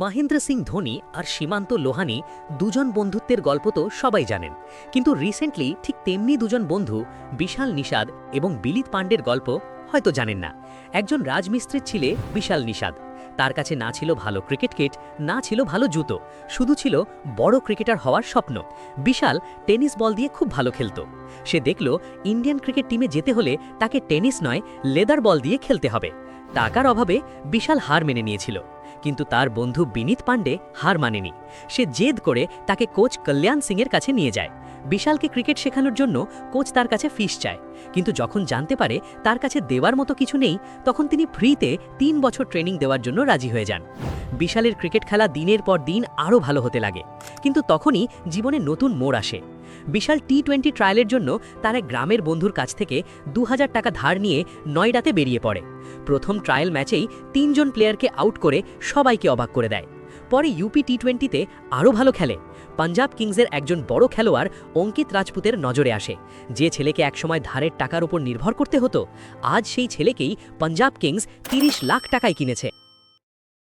মহেন্দ্র সিং ধোনি আর সীমান্ত লোহানি দুজন বন্ধুত্বের গল্প তো সবাই জানেন, কিন্তু রিসেন্টলি ঠিক তেমনি দুজন বন্ধু বিশাল নিষাদ এবং বিলিত পাণ্ডের গল্প হয়তো জানেন না। একজন রাজমিস্ত্রির ছেলে বিশাল নিষাদ। তার কাছে না ছিল ভালো ক্রিকেট কিট, না ছিল ভালো জুতো, শুধু ছিল বড় ক্রিকেটার হওয়ার স্বপ্ন। বিশাল টেনিস বল দিয়ে খুব ভালো খেলত। সে দেখল ইন্ডিয়ান ক্রিকেট টিমে যেতে হলে তাকে টেনিস নয়, লেদার বল দিয়ে খেলতে হবে। টাকার অভাবে বিশাল হার মেনে নিয়েছিল, কিন্তু তার বন্ধু বিনীত পাণ্ডে হার মানেনি। সে জেদ করে তাকে কোচ কল্যাণ সিংয়ের কাছে নিয়ে যায়। বিশালকে ক্রিকেট শেখানোর জন্য কোচ তার কাছে ফিস চায়, কিন্তু যখন জানতে পারে তার কাছে দেওয়ার মতো কিছু নেই, তখন তিনি ফ্রিতে 3 বছর ট্রেনিং দেওয়ার জন্য রাজি হয়ে যান। বিশালের ক্রিকেট খেলা দিনের পর দিন আরও ভালো হতে লাগে, কিন্তু তখনই জীবনে নতুন মোড় আসে। বিশাল টি20 ট্রায়ালের জন্য তার এক গ্রামের বন্ধুর কাছ থেকে 2000 টাকা ধার নিয়ে নয়ডাতে বেরিয়ে পড়ে। প্রথম ট্রায়াল ম্যাচেই 3 জন প্লেয়ারকে আউট করে সবাইকে অবাক করে দেয়। পরে ইউপি টি20তে আরও ভালো খেলে। পাঞ্জাব কিংসের একজন বড় খেলোয়াড় অঙ্কিত রাজপুতের নজরে আসে। যে ছেলেকে একসময় ধারের টাকার উপর নির্ভর করতে হতো, আজ সেই ছেলেকেই পাঞ্জাব কিংস 30 লাখ টাকায় কিনেছে।